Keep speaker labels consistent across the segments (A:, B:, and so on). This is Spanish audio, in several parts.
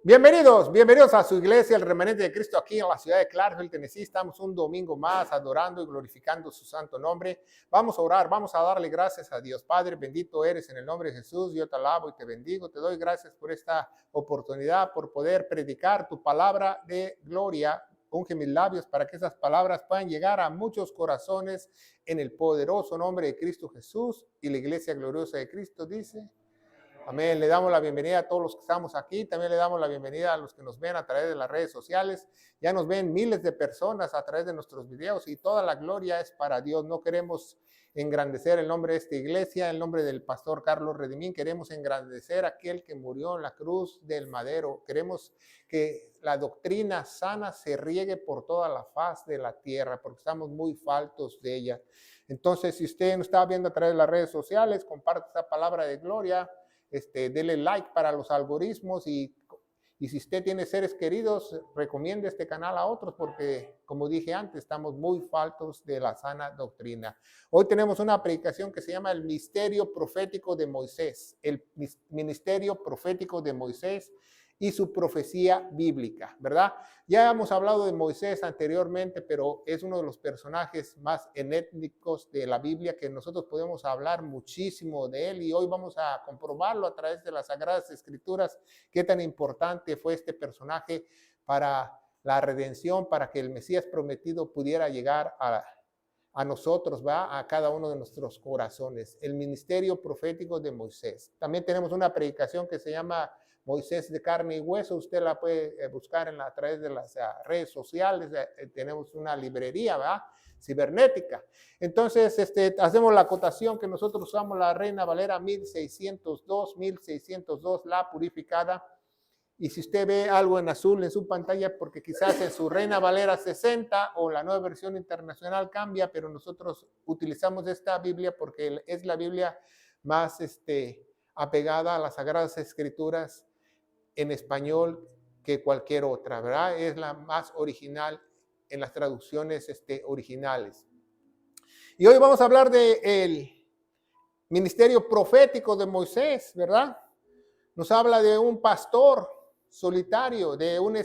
A: Bienvenidos a su iglesia, el remanente de Cristo, aquí en la ciudad de Clarksville, Tennessee. Estamos un domingo más adorando y glorificando su santo nombre. Vamos a orar, vamos a darle gracias a Dios. Padre, bendito eres en el nombre de Jesús. Yo te alabo y te bendigo. Te doy gracias por esta oportunidad, por poder predicar tu palabra de gloria. Unge mis labios para que esas palabras puedan llegar a muchos corazones en el poderoso nombre de Cristo Jesús. Y la iglesia gloriosa de Cristo dice: amén. Le damos la bienvenida a todos los que estamos aquí. También le damos la bienvenida a los que nos ven a través de las redes sociales. Ya nos ven miles de personas a través de nuestros videos y toda la gloria es para Dios. No queremos engrandecer el nombre de esta iglesia, el nombre del pastor Carlos Redimín. Queremos engrandecer a aquel que murió en la cruz del madero. Queremos que la doctrina sana se riegue por toda la faz de la tierra, porque estamos muy faltos de ella. Entonces, si usted nos está viendo a través de las redes sociales, comparte esta palabra de gloria. Dele like para los algoritmos y si usted tiene seres queridos, recomiende este canal a otros porque, como dije antes, estamos muy faltos de la sana doctrina. Hoy tenemos una predicación que se llama el misterio profético de Moisés, el ministerio profético de Moisés y su profecía bíblica, ¿verdad? Ya hemos hablado de Moisés anteriormente, pero es uno de los personajes más enigmáticos de la Biblia que nosotros podemos hablar muchísimo de él y hoy vamos a comprobarlo a través de las Sagradas Escrituras, qué tan importante fue este personaje para la redención, para que el Mesías prometido pudiera llegar a nosotros, ¿va? A cada uno de nuestros corazones. El ministerio profético de Moisés. También tenemos una predicación que se llama Moisés de carne y hueso. Usted la puede buscar a través de las redes sociales. Tenemos una librería, ¿verdad? Cibernética. Entonces, hacemos la acotación que nosotros usamos la Reina Valera 1602, la purificada. Y si usted ve algo en azul en su pantalla, porque quizás en su Reina Valera 60 o la nueva versión internacional cambia, pero nosotros utilizamos esta Biblia porque es la Biblia más apegada a las Sagradas Escrituras en español que cualquier otra, ¿verdad? Es la más original en las traducciones originales. Y hoy vamos a hablar del ministerio profético de Moisés, ¿verdad? Nos habla de un pastor solitario, de un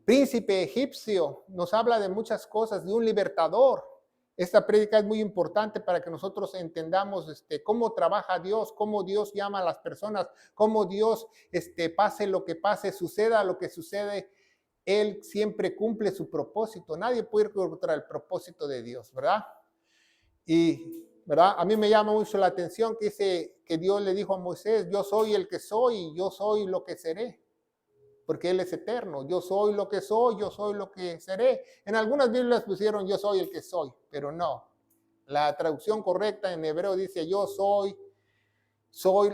A: príncipe egipcio, nos habla de muchas cosas, de un libertador. Esta prédica es muy importante para que nosotros entendamos cómo trabaja Dios, cómo Dios llama a las personas, cómo Dios, pase lo que pase, suceda lo que sucede, Él siempre cumple su propósito. Nadie puede ir contra el propósito de Dios, ¿verdad? Y, ¿verdad? A mí me llama mucho la atención que dice que Dios le dijo a Moisés: yo soy el que soy, yo soy lo que seré. Porque Él es eterno. Yo soy lo que soy, yo soy lo que seré. En algunas Biblias pusieron yo soy el que soy, pero no. La traducción correcta en hebreo dice yo soy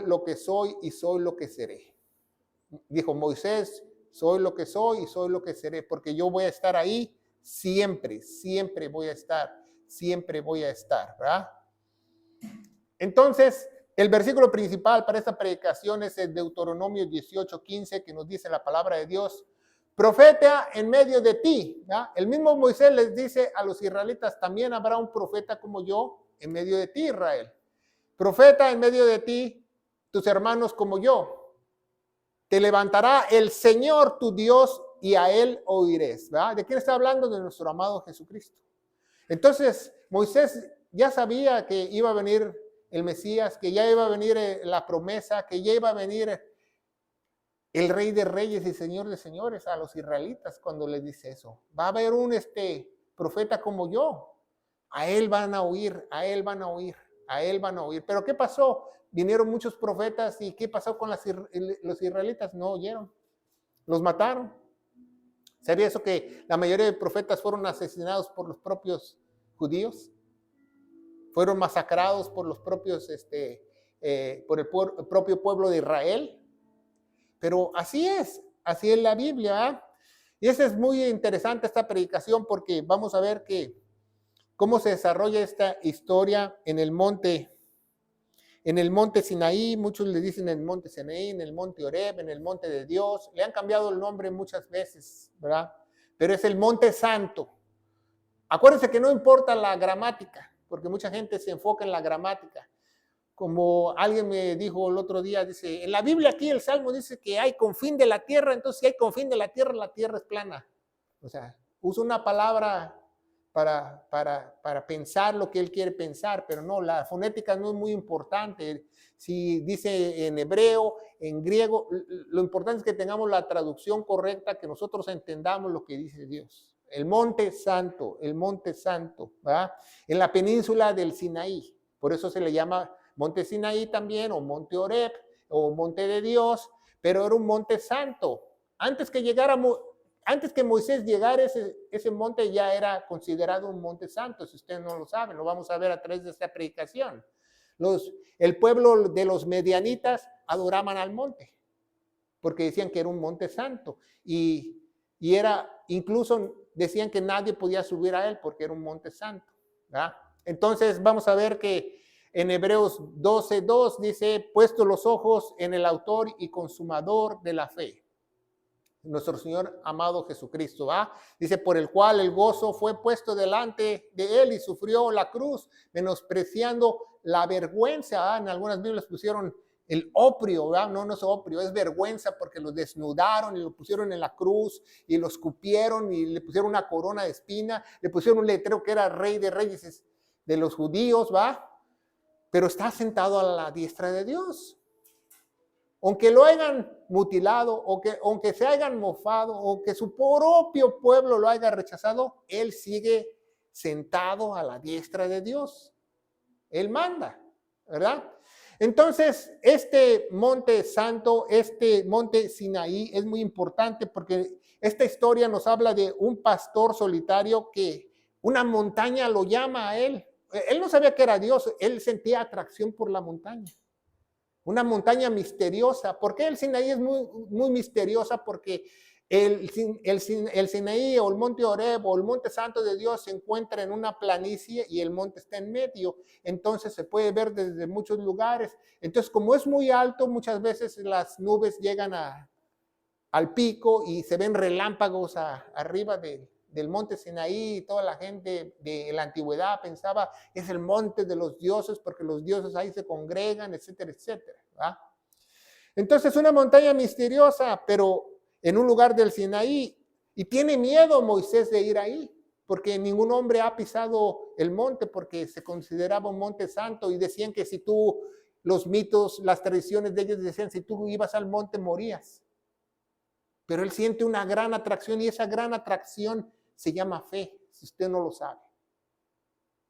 A: lo que soy y soy lo que seré. Dijo Moisés: soy lo que soy y soy lo que seré, porque yo voy a estar ahí siempre, siempre voy a estar, ¿verdad? Entonces, el versículo principal para esta predicación es el Deuteronomio 18:15, que nos dice la palabra de Dios: profeta en medio de ti. ¿Ya? El mismo Moisés les dice a los israelitas: también habrá un profeta como yo en medio de ti, Israel. Profeta en medio de ti, tus hermanos como yo. Te levantará el Señor tu Dios y a Él oirás. ¿Verdad? ¿De quién está hablando? De nuestro amado Jesucristo. Entonces, Moisés ya sabía que iba a venir el Mesías, que ya iba a venir la promesa, que ya iba a venir el Rey de Reyes y Señor de Señores a los israelitas cuando les dice eso. Va a haber un profeta como yo. A él van a oír, a él van a oír, a él van a oír. Pero ¿qué pasó? Vinieron muchos profetas y ¿qué pasó con los israelitas? No oyeron, los mataron. ¿Sabía eso que la mayoría de profetas fueron asesinados por los propios judíos? Fueron masacrados por los propios, por el propio pueblo de Israel. Pero así es la Biblia. ¿Eh? Y eso es muy interesante esta predicación porque vamos a ver cómo se desarrolla esta historia en el monte Sinaí. Muchos le dicen en el monte Sinaí, en el monte Horeb, en el monte de Dios. Le han cambiado el nombre muchas veces, ¿verdad? Pero es el monte santo. Acuérdense que no importa la gramática, porque mucha gente se enfoca en la gramática. como alguien me dijo el otro día, dice, en la Biblia aquí el Salmo dice que hay confín de la tierra, entonces si hay confín de la tierra es plana. O sea, usa una palabra para pensar lo que él quiere pensar, pero no, la fonética no es muy importante. Si dice en hebreo, en griego, lo importante es que tengamos la traducción correcta, que nosotros entendamos lo que dice Dios. El monte santo, ¿verdad? En la península del Sinaí, por eso se le llama monte Sinaí también, o monte Oreb, o monte de Dios, pero era un monte santo. Antes que Moisés llegara, ese monte ya era considerado un monte santo, si ustedes no lo saben, lo vamos a ver a través de esta predicación. El pueblo de los medianitas adoraban al monte, porque decían que era un monte santo, y incluso decían que nadie podía subir a él porque era un monte santo, ¿verdad? Entonces vamos a ver que en Hebreos 12:2 dice, puesto los ojos en el autor y consumador de la fe, nuestro Señor amado Jesucristo, ¿va? Dice, por el cual el gozo fue puesto delante de él y sufrió la cruz, menospreciando la vergüenza, ¿va? En algunas Biblias pusieron el oprio, ¿verdad? No es oprio, es vergüenza porque lo desnudaron y lo pusieron en la cruz y lo escupieron y le pusieron una corona de espina, le pusieron un letrero que era rey de reyes de los judíos, ¿va? Pero está sentado a la diestra de Dios. Aunque lo hayan mutilado, aunque se hayan mofado, o que su propio pueblo lo haya rechazado, él sigue sentado a la diestra de Dios. Él manda, ¿verdad? Entonces, este monte santo, este monte Sinaí es muy importante porque esta historia nos habla de un pastor solitario que una montaña lo llama a él. Él no sabía que era Dios, él sentía atracción por la montaña. Una montaña misteriosa. ¿Por qué el Sinaí es muy, muy misteriosa? Porque el Sinaí o el monte Oreb o el monte santo de Dios se encuentra en una planicie y el monte está en medio. Entonces se puede ver desde muchos lugares. Entonces, como es muy alto, muchas veces las nubes llegan al pico y se ven relámpagos arriba del monte Sinaí, y toda la gente de la antigüedad pensaba es el monte de los dioses porque los dioses ahí se congregan, etcétera, etcétera, ¿verdad? Entonces una montaña misteriosa, pero en un lugar del Sinaí, y tiene miedo Moisés de ir ahí, porque ningún hombre ha pisado el monte porque se consideraba un monte santo y decían que si tú, los mitos, las tradiciones de ellos decían, si tú ibas al monte morías. Pero él siente una gran atracción y esa gran atracción se llama fe, si usted no lo sabe.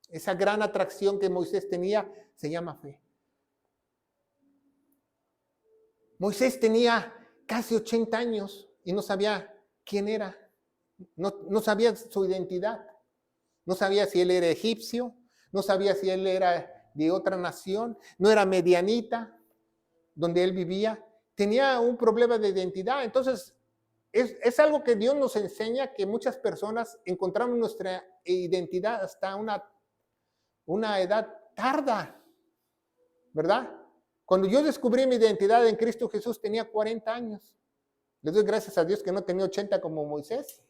A: Esa gran atracción que Moisés tenía se llama fe. Moisés tenía casi 80 años y no sabía quién era. No sabía su identidad. No sabía si él era egipcio, no sabía si él era de otra nación, no era medianita donde él vivía. Tenía un problema de identidad. Entonces, es algo que Dios nos enseña, que muchas personas encontramos nuestra identidad hasta una edad tarda, ¿verdad? Cuando yo descubrí mi identidad en Cristo Jesús tenía 40 años. Le doy gracias a Dios que no tenía 80 como Moisés.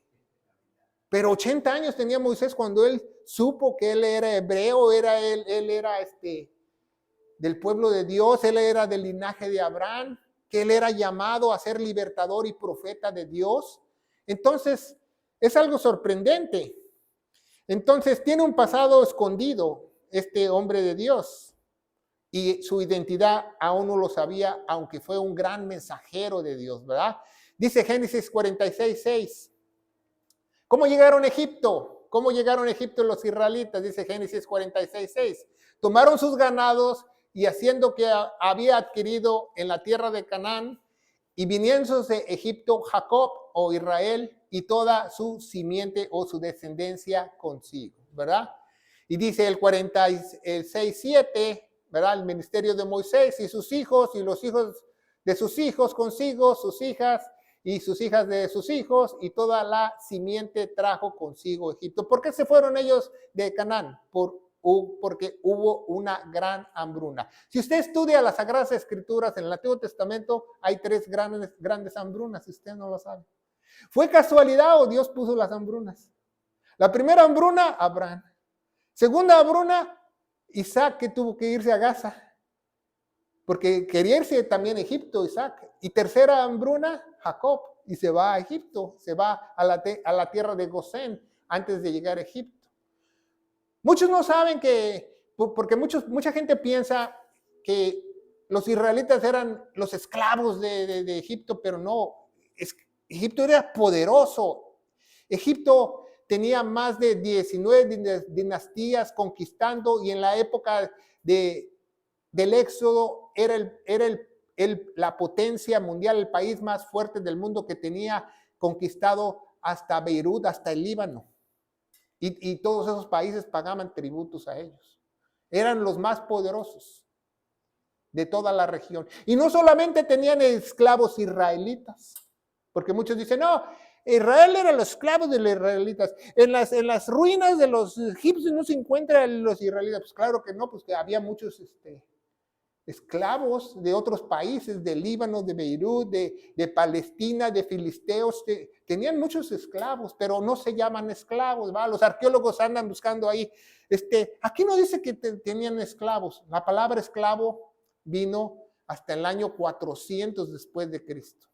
A: Pero 80 años tenía Moisés cuando él supo que él era hebreo, él era del pueblo de Dios, él era del linaje de Abraham, que él era llamado a ser libertador y profeta de Dios. Entonces, es algo sorprendente. Entonces, tiene un pasado escondido este hombre de Dios y su identidad aún no lo sabía, aunque fue un gran mensajero de Dios, ¿verdad? Dice Génesis 46:6. ¿Cómo llegaron a Egipto? ¿Cómo llegaron a Egipto los israelitas? Dice Génesis 46:6. Tomaron sus ganados y haciendo que había adquirido en la tierra de Canaán, y viniendo de Egipto Jacob o Israel y toda su simiente o su descendencia consigo, ¿verdad? Y dice el 46:7, ¿verdad? El ministerio de Moisés y sus hijos y los hijos de sus hijos consigo, sus hijas y sus hijas de sus hijos, y toda la simiente trajo consigo Egipto. ¿Por qué se fueron ellos de Canaán? Porque hubo una gran hambruna. Si usted estudia las Sagradas Escrituras en el Antiguo Testamento, hay 3 grandes hambrunas, si usted no lo sabe. ¿Fue casualidad o Dios puso las hambrunas? La primera hambruna, Abraham. Segunda hambruna, Isaac, que tuvo que irse a Gaza. porque quería irse también a Egipto, Isaac. Y tercera hambruna, Jacob, y se va a Egipto, se va a la tierra de Gosén antes de llegar a Egipto. Muchos no saben porque mucha gente piensa que los israelitas eran los esclavos de Egipto, pero no, Egipto era poderoso. Egipto tenía más de 19 dinastías conquistando, y en la época del Éxodo era la potencia mundial, el país más fuerte del mundo, que tenía conquistado hasta Beirut, hasta el Líbano. Y todos esos países pagaban tributos a ellos. Eran los más poderosos de toda la región. Y no solamente tenían esclavos israelitas, porque muchos dicen, no, Israel eran los esclavos de los israelitas. En las ruinas de los egipcios no se encuentran los israelitas. Pues claro que no, pues que había muchos esclavos de otros países, de Líbano, de Beirut, de Palestina, de filisteos. Tenían muchos esclavos, pero no se llaman esclavos, ¿va? Los arqueólogos andan buscando ahí. Aquí no dice que tenían esclavos. La palabra esclavo vino hasta el año 400 después de Cristo.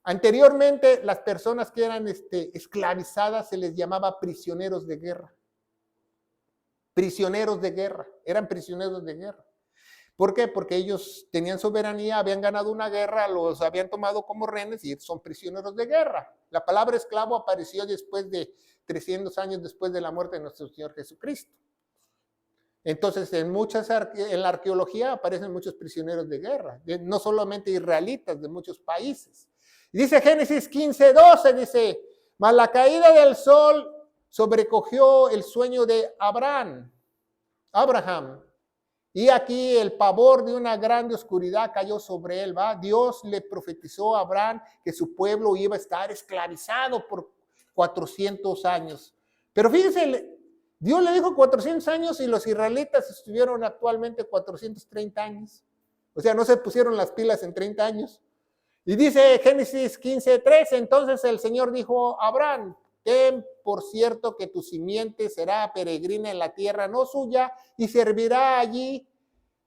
A: Anteriormente, las personas que eran esclavizadas se les llamaba prisioneros de guerra. Prisioneros de guerra, eran prisioneros de guerra. ¿Por qué? Porque ellos tenían soberanía, habían ganado una guerra, los habían tomado como rehenes y son prisioneros de guerra. La palabra esclavo apareció después de 300 años después de la muerte de nuestro Señor Jesucristo. Entonces, en la arqueología aparecen muchos prisioneros de guerra, no solamente israelitas, de muchos países. Y dice Génesis 15:12, dice, mas la caída del sol sobrecogió el sueño de Abraham. Y aquí el pavor de una grande oscuridad cayó sobre él, ¿va? Dios le profetizó a Abraham que su pueblo iba a estar esclavizado por 400 años. Pero fíjense, Dios le dijo 400 años y los israelitas estuvieron actualmente 430 años. O sea, no se pusieron las pilas en 30 años. Y dice Génesis 15:3, entonces el Señor dijo a Abraham, ten por cierto que tu simiente será peregrina en la tierra no suya y servirá allí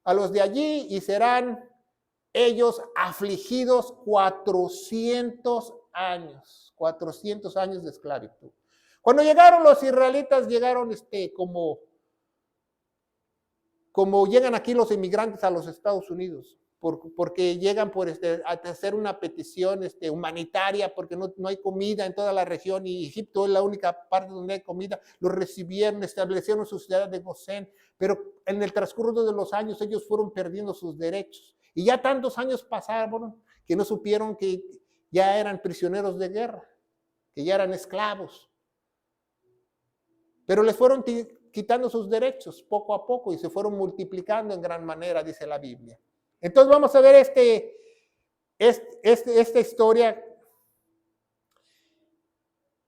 A: a los de allí y serán ellos afligidos 400 años de esclavitud. Cuando llegaron los israelitas, llegaron como llegan aquí los inmigrantes a los Estados Unidos, porque llegan a hacer una petición humanitaria, porque no hay comida en toda la región y Egipto es la única parte donde hay comida. Los recibieron, establecieron su ciudad de Gosén, pero en el transcurso de los años ellos fueron perdiendo sus derechos. Y ya tantos años pasaron que no supieron que ya eran prisioneros de guerra, que ya eran esclavos. Pero les fueron quitando sus derechos poco a poco y se fueron multiplicando en gran manera, dice la Biblia. Entonces vamos a ver esta historia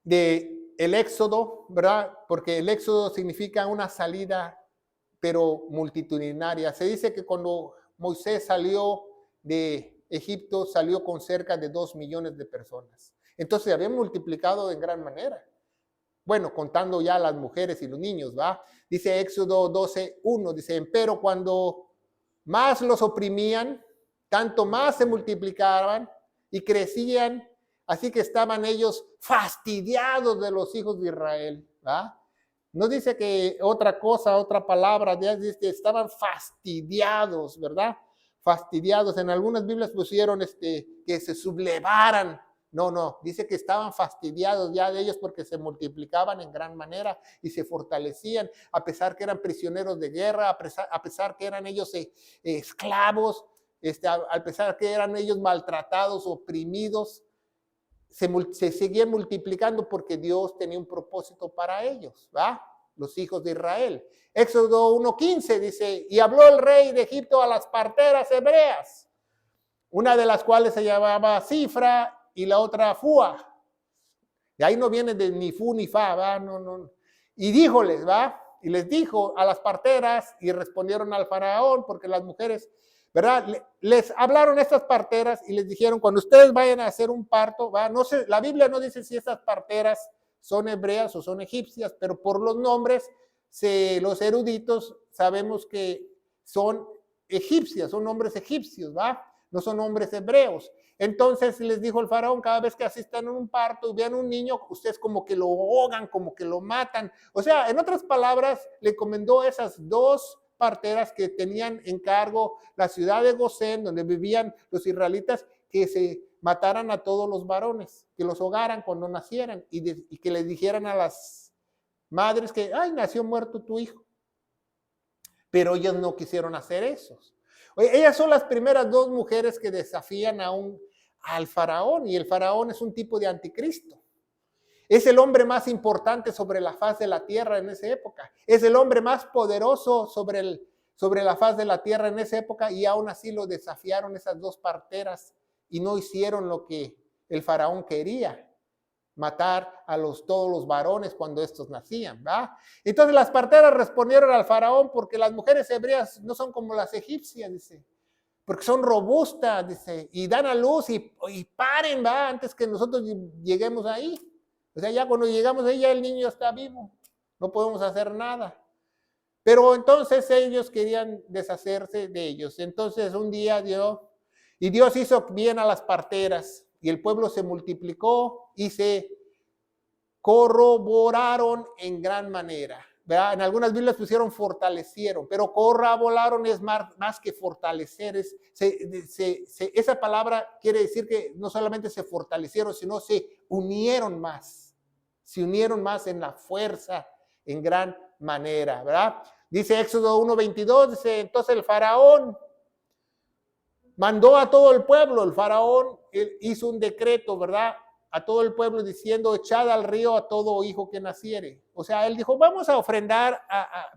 A: de el Éxodo, ¿verdad? Porque el Éxodo significa una salida, pero multitudinaria. Se dice que cuando Moisés salió de Egipto, salió con cerca de 2 millones de personas. Entonces se habían multiplicado en gran manera. Bueno, contando ya las mujeres y los niños, ¿va? Dice Éxodo 12:1, dice, pero cuando más los oprimían, tanto más se multiplicaban y crecían, así que estaban ellos fastidiados de los hijos de Israel, ¿va? No dice que otra cosa, otra palabra, dice que estaban fastidiados, ¿verdad? Fastidiados. En algunas Biblias pusieron que se sublevaran. No, dice que estaban fastidiados ya de ellos porque se multiplicaban en gran manera y se fortalecían, a pesar que eran prisioneros de guerra, a pesar que eran ellos esclavos, a pesar que eran ellos maltratados, oprimidos, se seguían multiplicando porque Dios tenía un propósito para ellos, ¿va? Los hijos de Israel. Éxodo 1:15 dice, y habló el rey de Egipto a las parteras hebreas, una de las cuales se llamaba Cifra y la otra Fua. De ahí no viene de ni Fu ni Fa, ¿va? No. Y díjoles, ¿va? Y les dijo a las parteras y respondieron al faraón, porque las mujeres, ¿verdad? Les hablaron estas parteras y les dijeron, cuando ustedes vayan a hacer un parto, ¿va? No sé, la Biblia no dice si estas parteras son hebreas o son egipcias, pero por los nombres, los eruditos sabemos que son egipcias, son nombres egipcios, ¿va? No son nombres hebreos. Entonces les dijo el faraón, cada vez que asistan a un parto y vean un niño, ustedes como que lo ahogan, como que lo matan. O sea, en otras palabras, le encomendó a esas dos parteras que tenían en cargo la ciudad de Gosén, donde vivían los israelitas, que se mataran a todos los varones, que los ahogaran cuando nacieran y que les dijeran a las madres que, ay, nació muerto tu hijo. Pero ellos no quisieron hacer eso. Ellas son las primeras dos mujeres que desafían al faraón, y el faraón es un tipo de anticristo. Es el hombre más importante sobre la faz de la tierra en esa época. Es el hombre más poderoso sobre la faz de la tierra en esa época, y aún así lo desafiaron esas dos parteras y no hicieron lo que el faraón quería, matar a todos los varones cuando estos nacían, ¿va? Entonces las parteras respondieron al faraón, porque las mujeres hebreas no son como las egipcias, dice, porque son robustas, dice, y dan a luz y paren, ¿va? Antes que nosotros lleguemos ahí. O sea, ya cuando llegamos ahí, ya el niño está vivo, no podemos hacer nada. Pero entonces ellos querían deshacerse de ellos. Entonces un día Dios hizo bien a las parteras, y el pueblo se multiplicó y se corroboraron en gran manera, ¿verdad? En algunas Biblias pusieron fortalecieron, pero corroboraron es más que fortalecer. Esa palabra quiere decir que no solamente se fortalecieron, sino se unieron más. Se unieron más en la fuerza, en gran manera, ¿verdad? Dice Éxodo 1:22, dice, entonces el faraón mandó a todo el pueblo. El faraón hizo un decreto, ¿verdad? A todo el pueblo diciendo, echad al río a todo hijo que naciere. O sea, él dijo, vamos a ofrendar,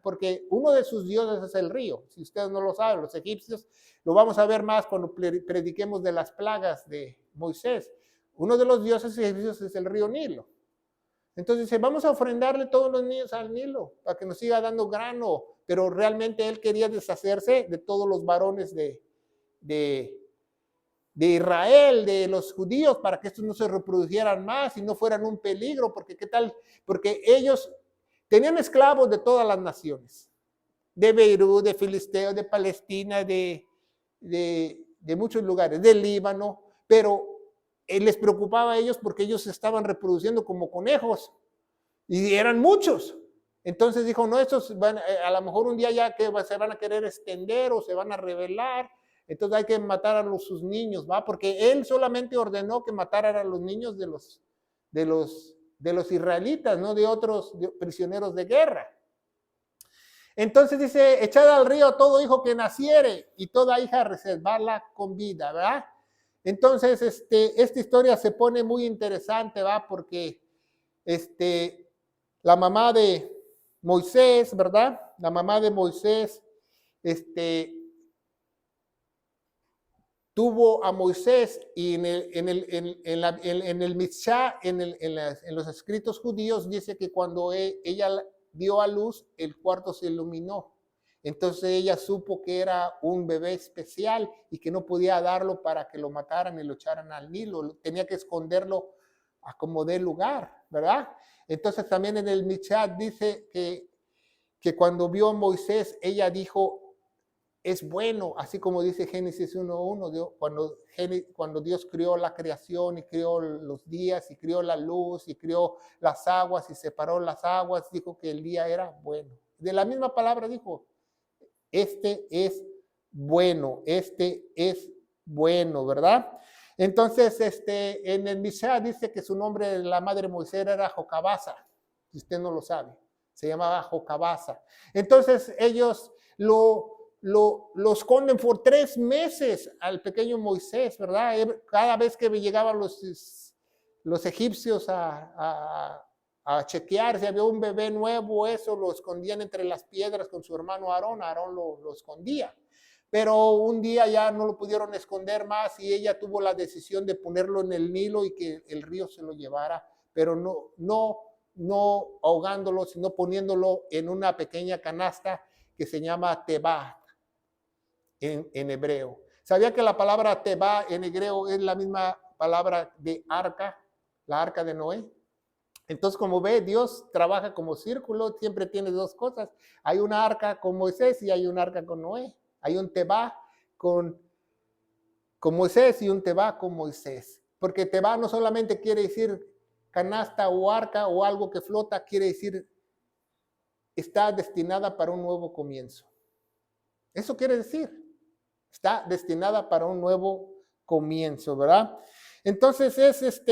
A: porque uno de sus dioses es el río. Si ustedes no lo saben, los egipcios, lo vamos a ver más cuando prediquemos de las plagas de Moisés. Uno de los dioses egipcios es el río Nilo. Entonces dice, vamos a ofrendarle todos los niños al Nilo para que nos siga dando grano. Pero realmente él quería deshacerse de todos los varones de Israel, de los judíos, para que estos no se reprodujeran más y no fueran un peligro, porque qué tal, porque ellos tenían esclavos de todas las naciones, de Beirut, de Filisteo, de Palestina, de muchos lugares, del Líbano, pero les preocupaba a ellos porque ellos se estaban reproduciendo como conejos y eran muchos. Entonces dijo, no, estos van, a lo mejor un día ya que se van a querer extender o se van a rebelar. Entonces hay que matar a sus niños, ¿va? Porque él solamente ordenó que mataran a los niños de los israelitas, no de otros prisioneros de guerra. Entonces dice, echad al río todo hijo que naciere y toda hija reservarla con vida, ¿verdad? Entonces esta historia se pone muy interesante, ¿va? Porque la mamá de Moisés, ¿verdad? La mamá de Moisés, tuvo a Moisés, y en el Mitzvah, en los escritos judíos, dice que cuando ella dio a luz, el cuarto se iluminó. Entonces ella supo que era un bebé especial y que no podía darlo para que lo mataran y lo echaran al Nilo. Tenía que esconderlo a como dé lugar, ¿verdad? Entonces también en el Mitzvah dice que cuando vio a Moisés, ella dijo, es bueno, así como dice Génesis 1:1, cuando Dios creó la creación y creó los días y creó la luz y creó las aguas y separó las aguas, dijo que el día era bueno. De la misma palabra dijo, este es bueno, ¿verdad? Entonces, en el Mishá dice que su nombre de la madre Moisés era Jocabasa, si usted no lo sabe, se llamaba Jocabasa. Entonces ellos lo esconden por 3 meses al pequeño Moisés, ¿verdad? Cada vez que llegaban los egipcios a chequear si había un bebé nuevo, eso lo escondían entre las piedras con su hermano Aarón. Aarón lo escondía. Pero un día ya no lo pudieron esconder más y ella tuvo la decisión de ponerlo en el Nilo y que el río se lo llevara, pero no ahogándolo, sino poniéndolo en una pequeña canasta que se llama tebá en hebreo. ¿Sabía que la palabra tebá en hebreo es la misma palabra de arca, la arca de Noé? Entonces, como ve, Dios trabaja como círculo, siempre tiene dos cosas. Hay una arca con Moisés y hay una arca con Noé. Hay un Tebá con Moisés y un Tebá con Moisés. Porque Tebá no solamente quiere decir canasta o arca o algo que flota, quiere decir está destinada para un nuevo comienzo. Eso quiere decir, está destinada para un nuevo comienzo, ¿verdad? Entonces es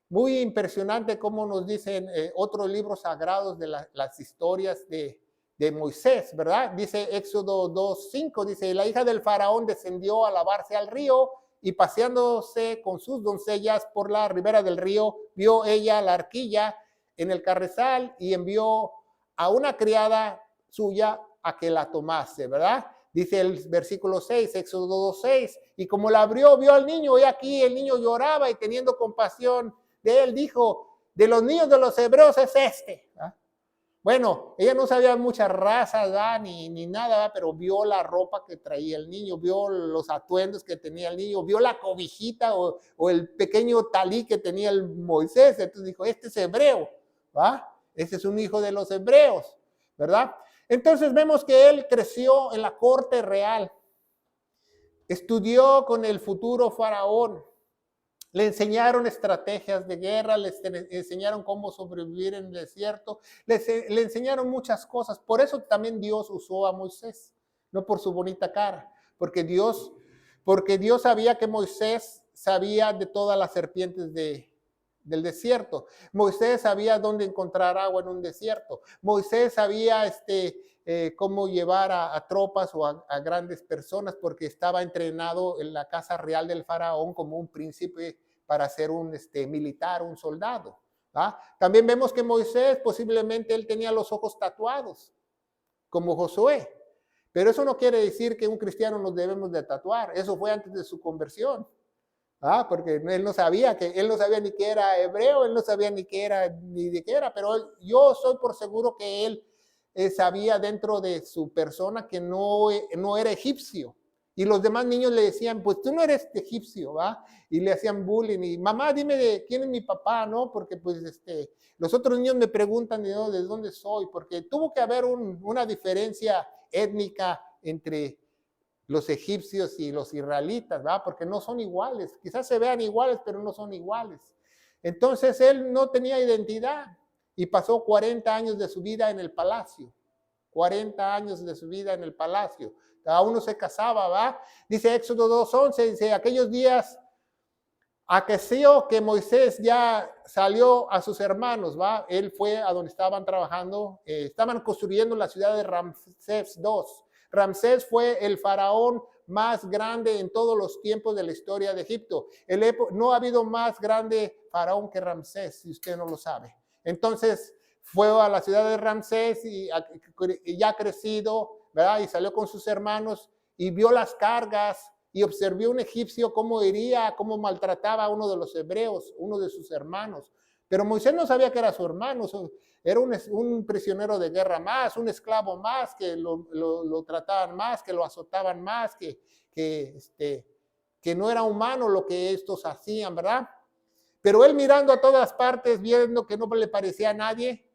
A: muy impresionante cómo nos dicen otros libros sagrados de las historias de Moisés, ¿verdad? Dice Éxodo 2:5, dice, la hija del faraón descendió a lavarse al río y paseándose con sus doncellas por la ribera del río, vio ella la arquilla en el carrizal y envió a una criada suya a que la tomase, ¿verdad? Dice el versículo 6, Éxodo 2:6, y como la abrió, vio al niño, y aquí el niño lloraba y teniendo compasión de él, dijo, de los niños de los hebreos es este. ¿Ah? Bueno, ella no sabía muchas razas ni nada, pero vio la ropa que traía el niño, vio los atuendos que tenía el niño, vio la cobijita o el pequeño talí que tenía el Moisés. Entonces dijo, este es hebreo, ¿va? Este es un hijo de los hebreos, ¿verdad? Entonces vemos que él creció en la corte real, estudió con el futuro faraón, le enseñaron estrategias de guerra, le enseñaron cómo sobrevivir en el desierto, le enseñaron muchas cosas. Por eso también Dios usó a Moisés, no por su bonita cara, porque Dios sabía que Moisés sabía de todas las serpientes del desierto. Moisés sabía dónde encontrar agua en un desierto. Moisés sabía cómo llevar a tropas o a grandes personas porque estaba entrenado en la casa real del faraón como un príncipe para ser un militar, un soldado. ¿Va? También vemos que Moisés posiblemente él tenía los ojos tatuados, como Josué. Pero eso no quiere decir que un cristiano nos debemos de tatuar. Eso fue antes de su conversión. Porque él no sabía ni que era hebreo, él no sabía ni de qué era, pero yo soy por seguro que él sabía dentro de su persona que no era egipcio. Y los demás niños le decían, pues tú no eres egipcio, ¿va? Y le hacían bullying. Y mamá, dime de quién es mi papá, ¿no? Porque pues los otros niños me preguntan de dónde soy, porque tuvo que haber una diferencia étnica entre los egipcios y los israelitas, ¿verdad? Porque no son iguales. Quizás se vean iguales, pero no son iguales. Entonces él no tenía identidad y pasó 40 años de su vida en el palacio. 40 años de su vida en el palacio. Cada uno se casaba, ¿va? Dice Éxodo 2:11, dice, aquellos días acaeció que Moisés ya salió a sus hermanos, ¿va? Él fue a donde estaban trabajando, estaban construyendo la ciudad de Ramsés II. Ramsés fue el faraón más grande en todos los tiempos de la historia de Egipto. No ha habido más grande faraón que Ramsés, si usted no lo sabe. Entonces fue a la ciudad de Ramsés y ya crecido, ¿verdad? Y salió con sus hermanos y vio las cargas y observó un egipcio cómo hería, cómo maltrataba a uno de los hebreos, uno de sus hermanos. Pero Moisés no sabía que era su hermano, era un prisionero de guerra más, un esclavo más, que lo trataban más, que lo azotaban más, que no era humano lo que estos hacían, ¿verdad? Pero él mirando a todas partes, viendo que no le parecía a nadie,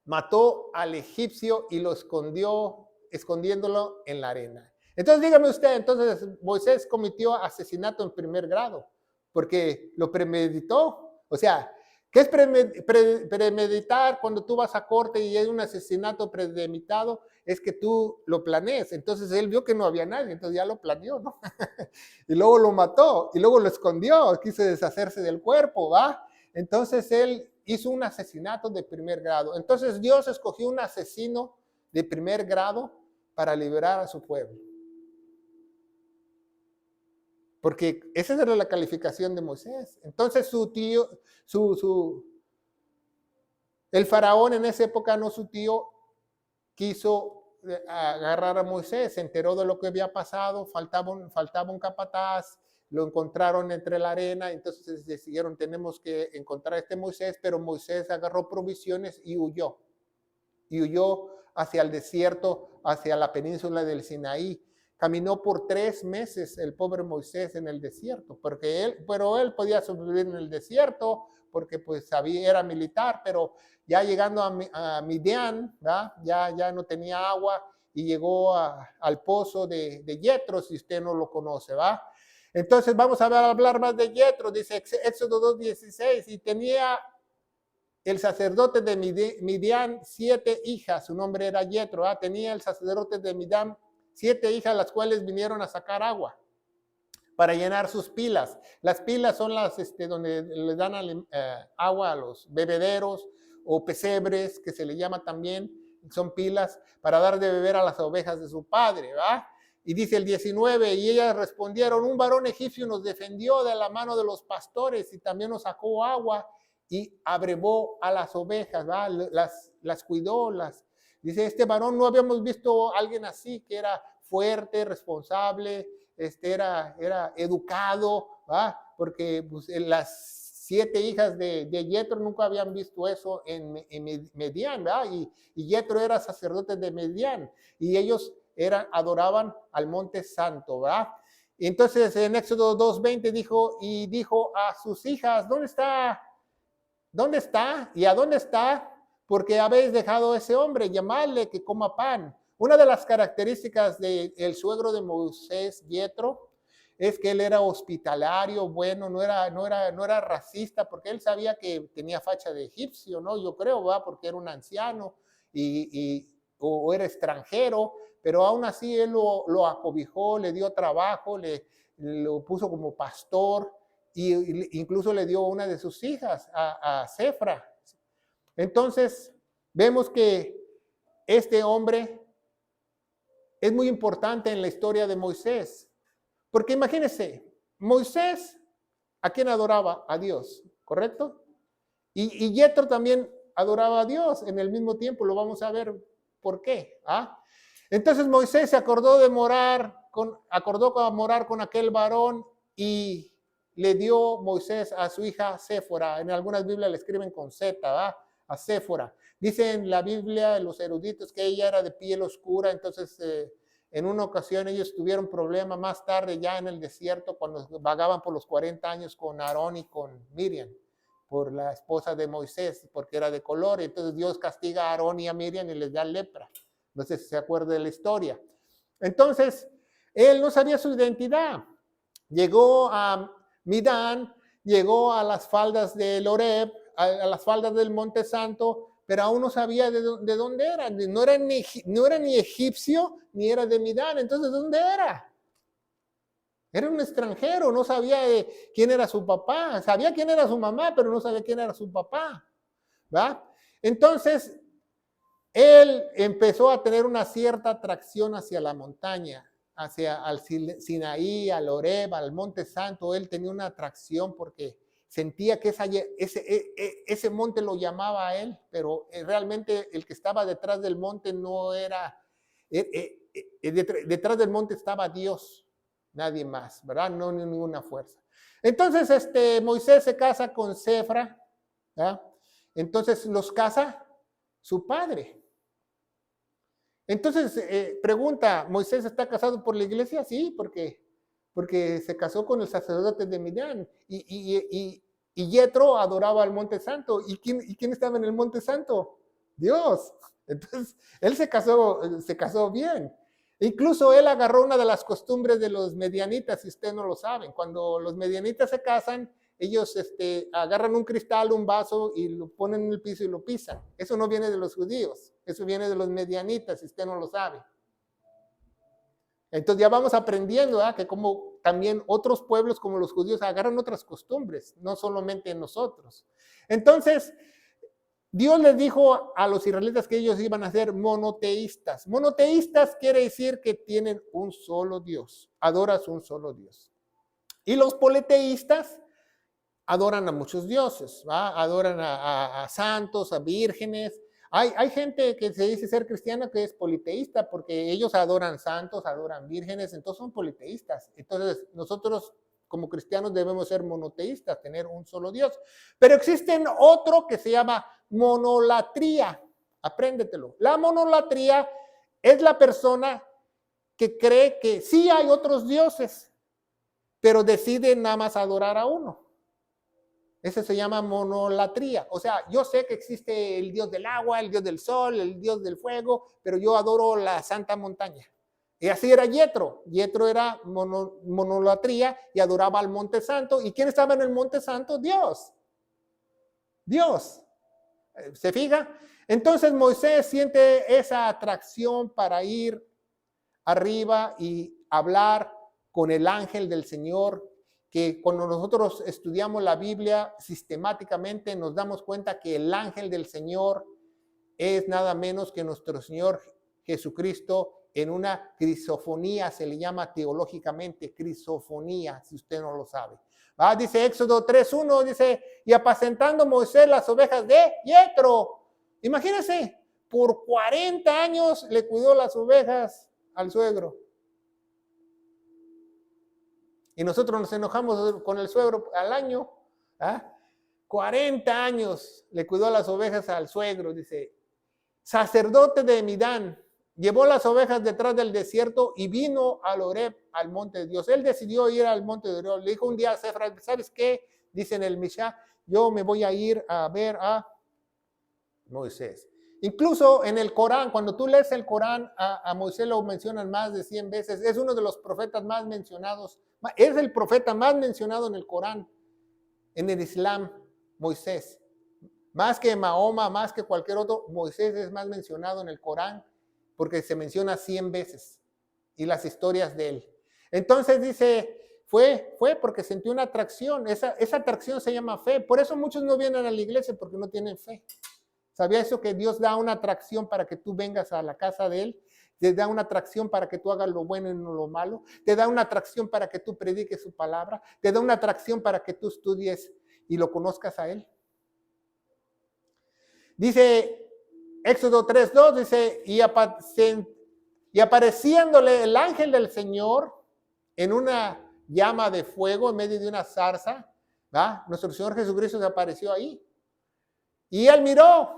A: mató al egipcio y lo escondió, escondiéndolo en la arena. Entonces dígame usted, entonces Moisés cometió asesinato en primer grado, porque lo premeditó. O sea, ¿qué es premeditar cuando tú vas a corte y hay un asesinato premeditado? Es que tú lo planees. Entonces él vio que no había nadie, entonces ya lo planeó, ¿no? Y luego lo mató, y luego lo escondió, quiso deshacerse del cuerpo, ¿va? Entonces él hizo un asesinato de primer grado. Entonces Dios escogió un asesino de primer grado para liberar a su pueblo. Porque esa era la calificación de Moisés. Entonces su tío, el faraón en esa época, no su tío, quiso agarrar a Moisés, se enteró de lo que había pasado, faltaba un capataz, lo encontraron entre la arena, entonces decidieron, tenemos que encontrar a este Moisés, pero Moisés agarró provisiones y huyó hacia el desierto, hacia la península del Sinaí. Caminó por 3 meses el pobre Moisés en el desierto, pero él podía sobrevivir en el desierto, porque pues era militar, pero ya llegando a Midian, ya no tenía agua, y llegó al pozo de Yetro, si usted no lo conoce, ¿va? Entonces vamos a hablar más de Yetro, dice Éxodo 2:16, y tenía el sacerdote de Midian 7 hijas, su nombre era Yetro, ¿va? Tenía el sacerdote de Midian 7 hijas, las cuales vinieron a sacar agua para llenar sus pilas. Las pilas son las donde le dan agua a los bebederos o pesebres, que se le llama también, son pilas para dar de beber a las ovejas de su padre, ¿va? Y dice el 19, y ellas respondieron, un varón egipcio nos defendió de la mano de los pastores y también nos sacó agua y abrevó a las ovejas, ¿va? Las cuidó, dice, este varón no habíamos visto a alguien así, que era fuerte, responsable, era educado, ¿va? Porque pues, las 7 hijas de Yetro nunca habían visto eso en Midian, ¿va? Y Yetro era sacerdote de Midian, y ellos adoraban al monte santo, ¿va? Y entonces en Éxodo 2:20 dijo a sus hijas, ¿dónde está? ¿Dónde está? ¿Y a dónde está? Porque habéis dejado a ese hombre, llamadle que coma pan. Una de las características del suegro de Moisés, Yetro, es que él era hospitalario, bueno, no era racista, porque él sabía que tenía facha de egipcio, ¿no? Yo creo, ¿va? Porque era un anciano o era extranjero, pero aún así él lo acobijó, le dio trabajo, lo puso como pastor, y incluso le dio una de sus hijas a Sefra. Entonces, vemos que este hombre es muy importante en la historia de Moisés. Porque imagínense, Moisés, ¿a quién adoraba? A Dios, ¿correcto? Y Yetro también adoraba a Dios en el mismo tiempo, lo vamos a ver por qué. ¿Ah? Entonces Moisés se acordó morar con aquel varón y le dio Moisés a su hija Séfora. En algunas Biblias le escriben con Z, ¿va? A Séfora. Dice en la Biblia, los eruditos, que ella era de piel oscura, entonces en una ocasión ellos tuvieron problema más tarde ya en el desierto cuando vagaban por los 40 años con Aarón y con Miriam, por la esposa de Moisés, porque era de color. Entonces Dios castiga a Aarón y a Miriam y les da lepra. No sé si se acuerda de la historia. Entonces, él no sabía su identidad. Llegó a Midán, llegó a las faldas del Horeb, a las faldas del Monte Santo, pero aún no sabía de dónde era. No era ni egipcio, ni era de Midán. Entonces, ¿de dónde era? Era un extranjero, no sabía quién era su papá. Sabía quién era su mamá, pero no sabía quién era su papá. ¿Va? Entonces, él empezó a tener una cierta atracción hacia la montaña, hacia al Sinaí, al Horeb, al Monte Santo. Él tenía una atracción porque sentía que ese monte lo llamaba a él, pero realmente el que estaba detrás del monte no era, detrás del monte estaba Dios, nadie más, ¿verdad? No ninguna fuerza. Entonces Moisés se casa con Sefra, ¿verdad? Entonces los casa su padre. Entonces, pregunta, ¿Moisés está casado por la iglesia? Sí, porque se casó con el sacerdote de Midian. Y Yetro adoraba al Monte Santo. ¿Y quién estaba en el Monte Santo? Dios. Entonces, él se casó bien. Incluso él agarró una de las costumbres de los medianitas, si ustedes no lo saben. Cuando los medianitas se casan, ellos agarran un cristal, un vaso y lo ponen en el piso y lo pisan. Eso no viene de los judíos, eso viene de los medianitas, si usted no lo sabe. Entonces ya vamos aprendiendo que como también otros pueblos como los judíos agarran otras costumbres, no solamente nosotros. Entonces, Dios les dijo a los israelitas que ellos iban a ser monoteístas. Monoteístas quiere decir que tienen un solo Dios, adoras un solo Dios. Y los politeístas adoran a muchos dioses, ¿va? Adoran a santos, a vírgenes. Hay gente que se dice ser cristiana que es politeísta porque ellos adoran santos, adoran vírgenes, entonces son politeístas. Entonces nosotros como cristianos debemos ser monoteístas, tener un solo Dios. Pero existe otro que se llama monolatría. Apréndetelo. La monolatría es la persona que cree que sí hay otros dioses, pero decide nada más adorar a uno. Eso se llama monolatría. O sea, yo sé que existe el dios del agua, el dios del sol, el dios del fuego, pero yo adoro la santa montaña. Y así era Yetro. Yetro era monolatría y adoraba al Monte Santo. ¿Y quién estaba en el Monte Santo? Dios. Dios. ¿Se fija? Entonces Moisés siente esa atracción para ir arriba y hablar con el ángel del Señor, que cuando nosotros estudiamos la Biblia sistemáticamente nos damos cuenta que el ángel del Señor es nada menos que nuestro Señor Jesucristo en una crisofonía, se le llama teológicamente crisofonía, si usted no lo sabe. Dice Éxodo 3:1, dice, y apacentando Moisés las ovejas de Yetro. Imagínense, por 40 años le cuidó las ovejas al suegro. Y nosotros nos enojamos con el suegro al año. 40 años le cuidó las ovejas al suegro, dice. Sacerdote de Midán, llevó las ovejas detrás del desierto y vino al Horeb, al monte de Dios. Él decidió ir al monte de Dios. Le dijo un día a Cefra, ¿sabes qué? Dice en el Mishá, yo me voy a ir a ver a Moisés. Incluso en el Corán, cuando tú lees el Corán, a Moisés lo mencionan más de 100 veces. Es uno de los profetas más mencionados. Es el profeta más mencionado en el Corán, en el Islam, Moisés. Más que Mahoma, más que cualquier otro, Moisés es más mencionado en el Corán porque se menciona 100 veces y las historias de él. Entonces dice, fue porque sintió una atracción. Esa atracción se llama fe. Por eso muchos no vienen a la iglesia porque no tienen fe. ¿Sabía eso? Que Dios da una atracción para que tú vengas a la casa de Él. Te da una atracción para que tú hagas lo bueno y no lo malo. Te da una atracción para que tú prediques su palabra. Te da una atracción para que tú estudies y lo conozcas a Él. Dice Éxodo 3:2, dice, y apareciéndole el ángel del Señor en una llama de fuego en medio de una zarza, nuestro Señor Jesucristo se apareció ahí. Y él miró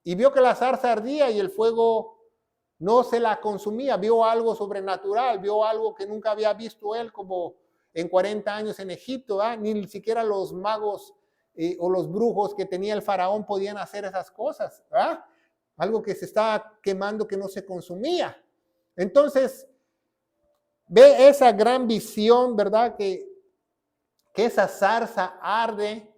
A: y vio que la zarza ardía y el fuego no se la consumía. Vio algo sobrenatural, vio algo que nunca había visto él, como en 40 años en Egipto, ni siquiera los magos o los brujos que tenía el faraón podían hacer esas cosas. Algo que se estaba quemando que no se consumía. Entonces, ve esa gran visión, ¿verdad? Que esa zarza arde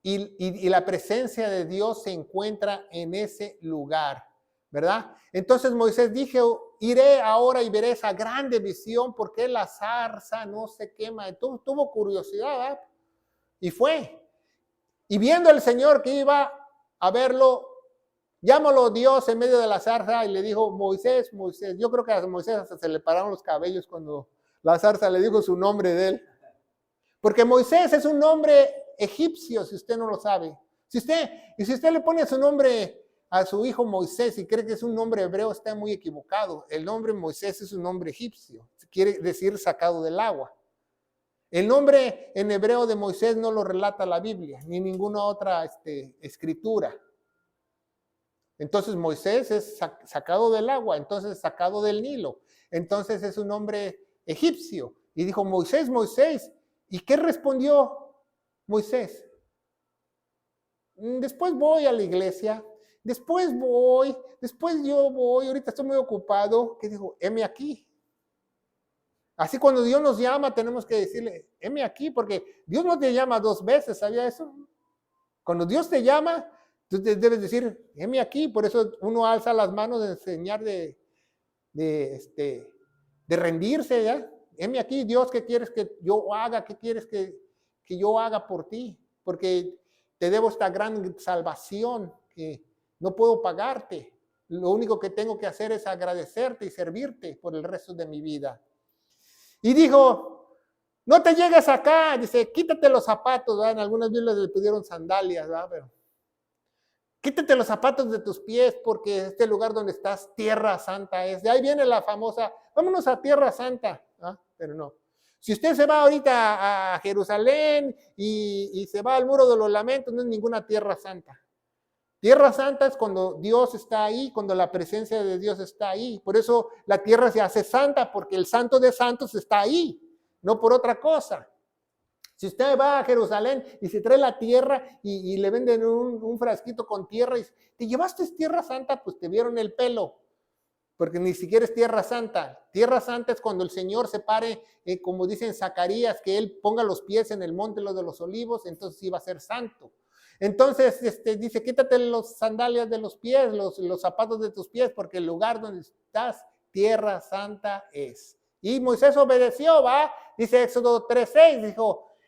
A: y la presencia de Dios se encuentra en ese lugar, ¿verdad? Entonces Moisés dijo, iré ahora y veré esa grande visión, porque la zarza no se quema. Entonces, tuvo curiosidad, ¿verdad? Y fue. Y viendo el Señor que iba a verlo, llámalo Dios en medio de la zarza y le dijo, Moisés, Moisés. Yo creo que a Moisés hasta se le pararon los cabellos cuando la zarza le dijo su nombre de él. Porque Moisés es un nombre egipcio, si usted no lo sabe. Si usted le pone su nombre a su hijo Moisés y cree que es un nombre hebreo, está muy equivocado. El nombre Moisés es un nombre egipcio, quiere decir sacado del agua. El nombre en hebreo de Moisés no lo relata la Biblia, ni ninguna otra escritura. Entonces Moisés es sacado del agua, entonces sacado del Nilo. Entonces es un nombre egipcio. Y dijo, Moisés, Moisés. ¿Y qué respondió Moisés? Después voy a la iglesia, después yo voy, ahorita estoy muy ocupado. ¿Qué dijo? Heme aquí. Así cuando Dios nos llama tenemos que decirle, heme aquí, porque Dios no te llama 2 veces, ¿sabía eso? Cuando Dios te llama, tú debes decir, heme aquí. Por eso uno alza las manos de enseñar de rendirse, ¿ya? Heme aquí, Dios, ¿qué quieres que yo haga? ¿Qué quieres que yo haga por ti? Porque te debo esta gran salvación que no puedo pagarte. Lo único que tengo que hacer es agradecerte y servirte por el resto de mi vida. Y dijo, no te llegues acá. Dice, quítate los zapatos, ¿verdad? En algunas Biblias le pidieron sandalias, ¿verdad? Pero quítate los zapatos de tus pies porque este lugar donde estás, Tierra Santa es. De ahí viene la famosa, vámonos a Tierra Santa. Pero no. Si usted se va ahorita a Jerusalén y se va al Muro de los Lamentos, no es ninguna Tierra Santa. Tierra Santa es cuando Dios está ahí, cuando la presencia de Dios está ahí. Por eso la tierra se hace santa, porque el Santo de Santos está ahí, no por otra cosa. Si usted va a Jerusalén y se trae la tierra y le venden un frasquito con tierra y te llevaste tierra santa, pues te vieron el pelo, porque ni siquiera es tierra santa. Tierra santa es cuando el Señor se pare, como dicen Zacarías, que Él ponga los pies en el monte de los olivos, entonces iba a ser santo. Entonces dice, quítate los sandalias de los pies, los zapatos de tus pies, porque el lugar donde estás, tierra santa es. Y Moisés obedeció, ¿va? Dice Éxodo 3:6,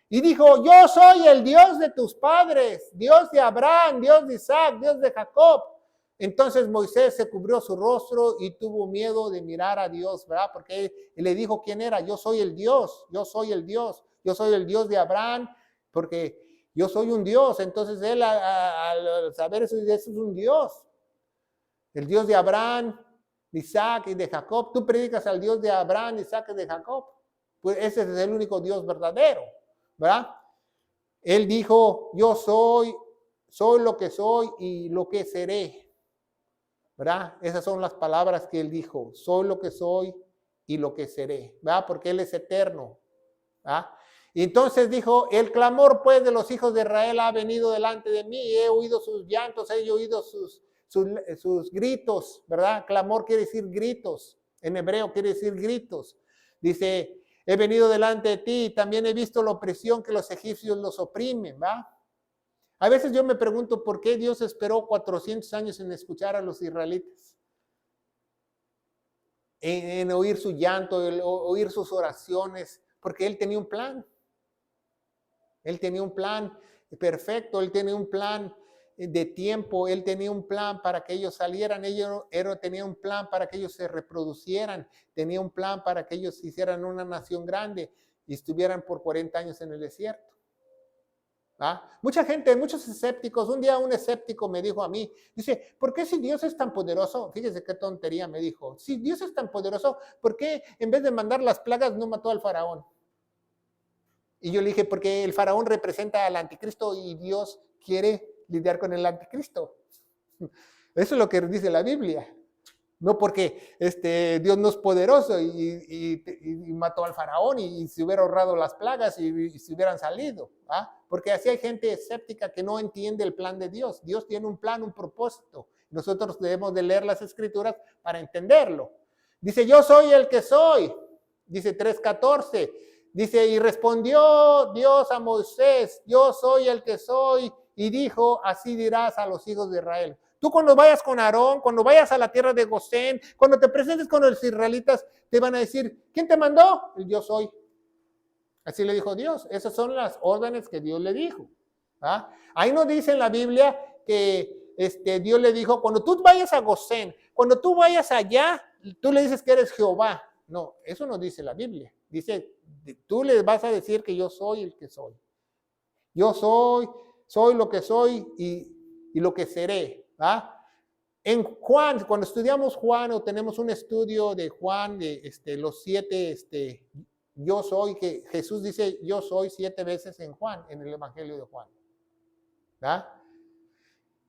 A: dijo, yo soy el Dios de tus padres, Dios de Abraham, Dios de Isaac, Dios de Jacob. Entonces Moisés se cubrió su rostro y tuvo miedo de mirar a Dios, ¿verdad? Porque él le dijo quién era, yo soy el Dios, yo soy el Dios, yo soy el Dios de Abraham, porque yo soy un Dios. Entonces él al saber eso es un Dios, el Dios de Abraham, de Isaac y de Jacob. Tú predicas al Dios de Abraham, Isaac y de Jacob, pues ese es el único Dios verdadero, ¿verdad? Él dijo, yo soy lo que soy y lo que seré, ¿verdad? Esas son las palabras que él dijo, soy lo que soy y lo que seré, ¿verdad? Porque él es eterno, ¿verdad? Y entonces dijo, el clamor pues de los hijos de Israel ha venido delante de mí, he oído sus llantos, he oído sus gritos, ¿verdad? Clamor quiere decir gritos, en hebreo quiere decir gritos. Dice, he venido delante de ti y también he visto la opresión que los egipcios los oprimen, ¿verdad? A veces yo me pregunto por qué Dios esperó 400 años en escuchar a los israelitas, en oír su llanto, oír sus oraciones, porque Él tenía un plan. Él tenía un plan perfecto, Él tenía un plan de tiempo, Él tenía un plan para que ellos salieran, Él tenía un plan para que ellos se reproducieran, tenía un plan para que ellos hicieran una nación grande y estuvieran por 40 años en el desierto. ¿Ah? Mucha gente, muchos escépticos, un día un escéptico me dijo a mí, dice, ¿por qué si Dios es tan poderoso? Fíjese qué tontería me dijo, si Dios es tan poderoso, ¿por qué en vez de mandar las plagas no mató al faraón? Y yo le dije, porque el faraón representa al anticristo y Dios quiere lidiar con el anticristo. Eso es lo que dice la Biblia. No porque Dios no es poderoso y mató al faraón y se hubiera ahorrado las plagas y se hubieran salido. ¿Ah? Porque así hay gente escéptica que no entiende el plan de Dios. Dios tiene un plan, un propósito. Nosotros debemos de leer las escrituras para entenderlo. Dice, yo soy el que soy. Dice 3:14. Dice, y respondió Dios a Moisés, yo soy el que soy. Y dijo, así dirás a los hijos de Israel. Tú cuando vayas con Aarón, cuando vayas a la tierra de Gosén, cuando te presentes con los israelitas, te van a decir, ¿quién te mandó? El yo soy. Así le dijo Dios. Esas son las órdenes que Dios le dijo. ¿Ah? Ahí no dice en la Biblia que Dios le dijo, cuando tú vayas a Gosén, cuando tú vayas allá, tú le dices que eres Jehová. No, eso no dice la Biblia. Dice, tú le vas a decir que yo soy el que soy. Yo soy lo que soy y lo que seré. ¿Ah? En Juan, cuando estudiamos Juan o tenemos un estudio de Juan, de los 7, yo soy, que Jesús dice yo soy 7 veces en Juan, en el Evangelio de Juan. ¿Ah?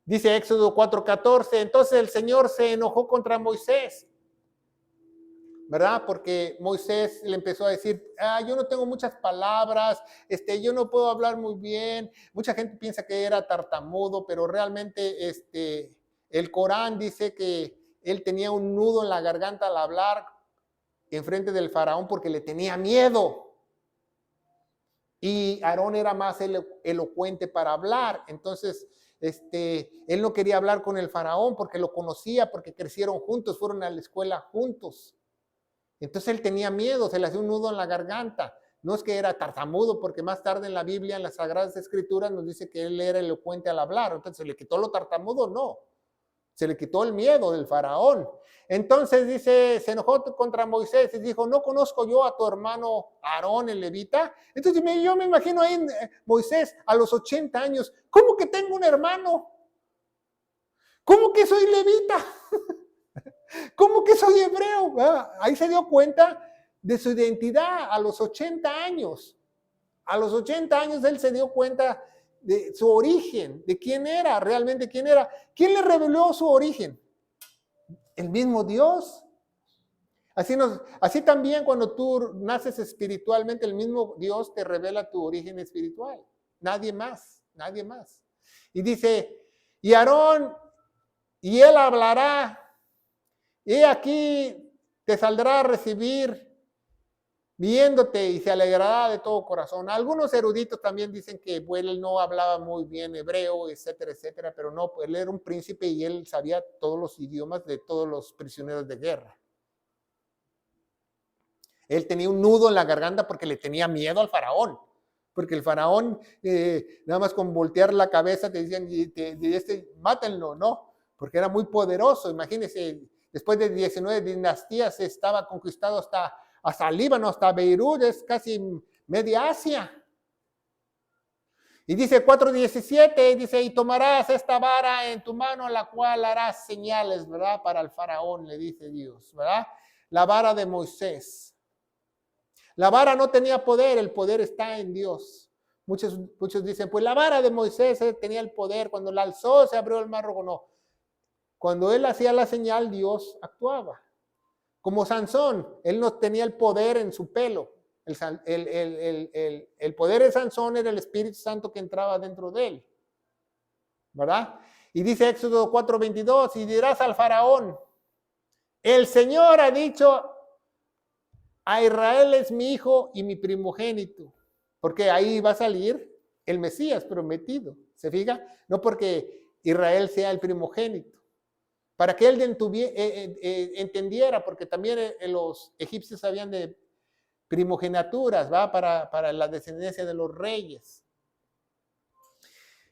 A: Dice Éxodo 4:14, entonces el Señor se enojó contra Moisés, ¿verdad? Porque Moisés le empezó a decir, yo no tengo muchas palabras, yo no puedo hablar muy bien. Mucha gente piensa que era tartamudo, pero realmente el Corán dice que él tenía un nudo en la garganta al hablar enfrente del faraón porque le tenía miedo. Y Aarón era más elocuente para hablar, entonces él no quería hablar con el faraón porque lo conocía, porque crecieron juntos, fueron a la escuela juntos. Entonces él tenía miedo, se le hacía un nudo en la garganta. No es que era tartamudo, porque más tarde en la Biblia, en las Sagradas Escrituras, nos dice que él era elocuente al hablar. Entonces, ¿se le quitó lo tartamudo? No. Se le quitó el miedo del faraón. Entonces dice, se enojó contra Moisés y dijo, ¿no conozco yo a tu hermano Aarón, el levita? Entonces yo me imagino ahí Moisés a los 80 años, ¿cómo que tengo un hermano? ¿Cómo que soy levita? ¿Cómo que soy hebreo? Ahí se dio cuenta de su identidad a los 80 años. A los 80 años él se dio cuenta de su origen, de quién era, realmente quién era. ¿Quién le reveló su origen? El mismo Dios. Así también cuando tú naces espiritualmente, el mismo Dios te revela tu origen espiritual. Nadie más, nadie más. Y dice, y Aarón, y él hablará, y aquí te saldrá a recibir viéndote y se alegrará de todo corazón. Algunos eruditos también dicen que él no hablaba muy bien hebreo, etcétera, etcétera, pero no, él era un príncipe y él sabía todos los idiomas de todos los prisioneros de guerra. Él tenía un nudo en la garganta porque le tenía miedo al faraón. Porque el faraón, nada más con voltear la cabeza, te decían, mátenlo, ¿no? Porque era muy poderoso. Imagínense, después de 19 dinastías estaba conquistado hasta Líbano, hasta Beirut, es casi media Asia. Y dice 4:17, dice, y tomarás esta vara en tu mano, la cual harás señales, ¿verdad? Para el faraón, le dice Dios, ¿verdad? La vara de Moisés. La vara no tenía poder, el poder está en Dios. Muchos dicen, pues la vara de Moisés tenía el poder, cuando la alzó se abrió el mar rojo. No, cuando él hacía la señal, Dios actuaba. Como Sansón, él no tenía el poder en su pelo. El poder de Sansón era el Espíritu Santo que entraba dentro de él. ¿Verdad? Y dice Éxodo 4:22, y dirás al faraón, el Señor ha dicho, a Israel es mi hijo y mi primogénito, porque ahí va a salir el Mesías prometido, ¿se fija? No porque Israel sea el primogénito, para que él entendiera, porque también los egipcios sabían de primogenituras, ¿va? Para la descendencia de los reyes.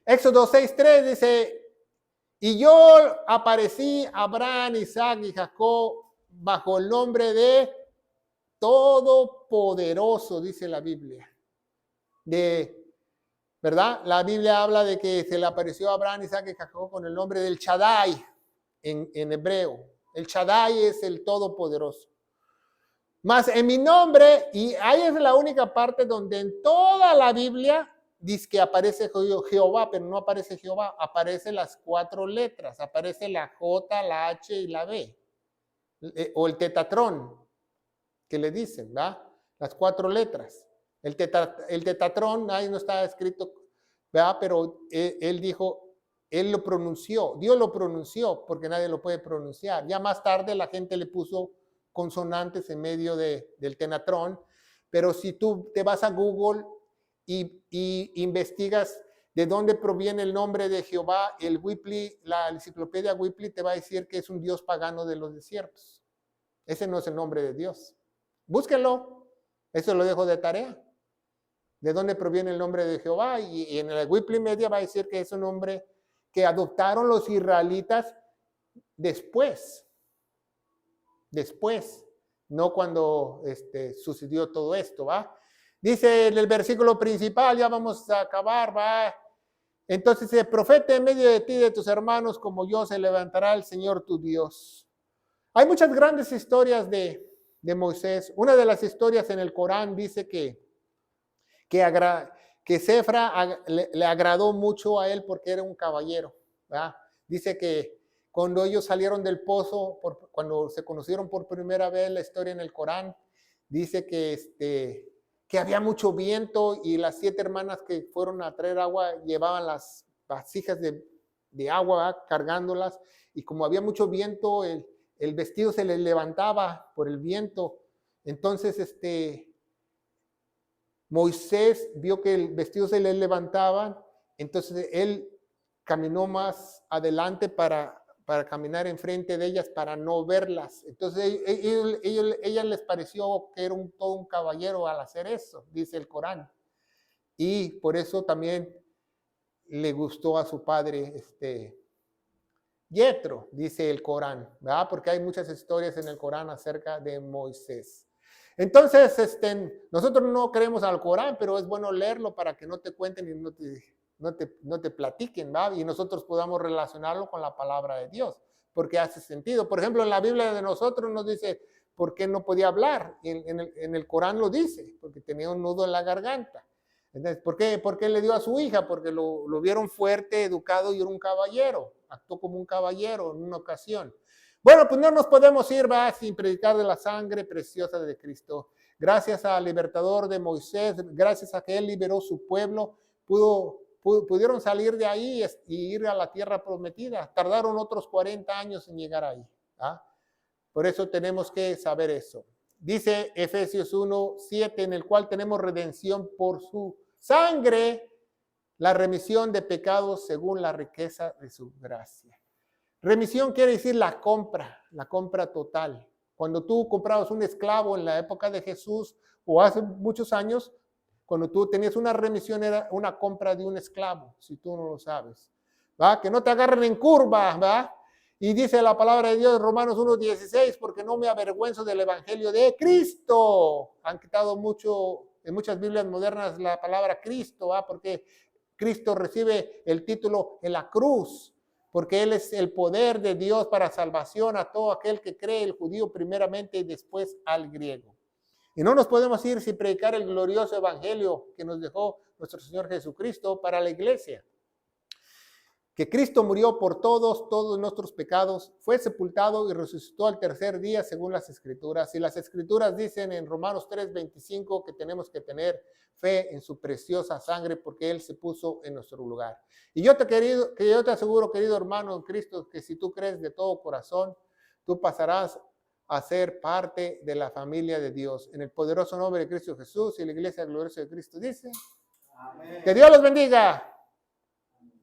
A: Éxodo 6:3 dice, y yo aparecí a Abraham, Isaac y Jacob bajo el nombre de Todopoderoso, dice la Biblia. ¿Verdad? La Biblia habla de que se le apareció a Abraham, Isaac y Jacob con el nombre del Shaddai en hebreo. El Shaddai es el Todopoderoso. Más en mi nombre, y ahí es la única parte donde en toda la Biblia dice que aparece Jehová, pero no aparece Jehová, aparecen las 4 letras, aparece la J, la H y la B, o el tetatrón, que le dicen, ¿verdad? Las 4 letras. El tetatrón, ahí no está escrito, ¿verdad? Pero él dijo, él lo pronunció, Dios lo pronunció, porque nadie lo puede pronunciar. Ya más tarde la gente le puso consonantes en medio del tetratrón, pero si tú te vas a Google y investigas de dónde proviene el nombre de Jehová, la enciclopedia Whipley te va a decir que es un dios pagano de los desiertos. Ese no es el nombre de Dios. Búsquenlo, eso lo dejo de tarea. ¿De dónde proviene el nombre de Jehová? Y en el Wikimedia va a decir que es un nombre que adoptaron los israelitas después, no cuando sucedió todo esto, ¿va? Dice en el versículo principal, ya vamos a acabar, ¿va? Entonces, el profeta en medio de ti y de tus hermanos, como yo, se levantará el Señor tu Dios. Hay muchas grandes historias de Moisés. Una de las historias en el Corán dice que Cefra le agradó mucho a él porque era un caballero, ¿verdad? Dice que cuando ellos salieron del pozo, cuando se conocieron por primera vez, la historia en el Corán, dice que había mucho viento y las 7 hermanas que fueron a traer agua llevaban las vasijas de agua, ¿verdad? Cargándolas, y como había mucho viento, el vestido se les levantaba por el viento. Entonces, Moisés vio que el vestido se le levantaba, entonces él caminó más adelante para caminar enfrente de ellas, para no verlas. Entonces ella les pareció que era todo un caballero al hacer eso, dice el Corán. Y por eso también le gustó a su padre Yetro, dice el Corán, ¿verdad? Porque hay muchas historias en el Corán acerca de Moisés. Entonces, nosotros no creemos al Corán, pero es bueno leerlo para que no te cuenten y no te platiquen, ¿va? Y nosotros podamos relacionarlo con la palabra de Dios, porque hace sentido. Por ejemplo, en la Biblia de nosotros nos dice por qué no podía hablar. En el Corán lo dice, porque tenía un nudo en la garganta. Entonces, ¿por qué le dio a su hija? Porque lo vieron fuerte, educado y era un caballero. Actuó como un caballero en una ocasión. Bueno, pues no nos podemos ir, ¿va?, sin predicar de la sangre preciosa de Cristo. Gracias al libertador de Moisés, gracias a que él liberó su pueblo, pudieron salir de ahí y ir a la tierra prometida. Tardaron otros 40 años en llegar ahí. ¿Ah? Por eso tenemos que saber eso. Dice Efesios 1:7, en el cual tenemos redención por su sangre, la remisión de pecados según la riqueza de su gracia. Remisión quiere decir la compra total. Cuando tú comprabas un esclavo en la época de Jesús o hace muchos años, cuando tú tenías una remisión era una compra de un esclavo, si tú no lo sabes. ¿Va? Que no te agarren en curva, ¿va? Y dice la palabra de Dios en Romanos 1:16, porque no me avergüenzo del evangelio de Cristo. Han quitado mucho, en muchas Biblias modernas, la palabra Cristo, ¿va? Porque Cristo recibe el título en la cruz, porque Él es el poder de Dios para salvación a todo aquel que cree, el judío primeramente y después al griego. Y no nos podemos ir sin predicar el glorioso evangelio que nos dejó nuestro Señor Jesucristo para la iglesia. Que Cristo murió por todos nuestros pecados, fue sepultado y resucitó al tercer día según las Escrituras. Y las Escrituras dicen en Romanos 3:25 que tenemos que tener fe en su preciosa sangre porque Él se puso en nuestro lugar. Y yo te aseguro, querido hermano en Cristo, que si tú crees de todo corazón, tú pasarás a ser parte de la familia de Dios. En el poderoso nombre de Cristo Jesús y la iglesia gloriosa de Cristo dice, amén. Que Dios los bendiga.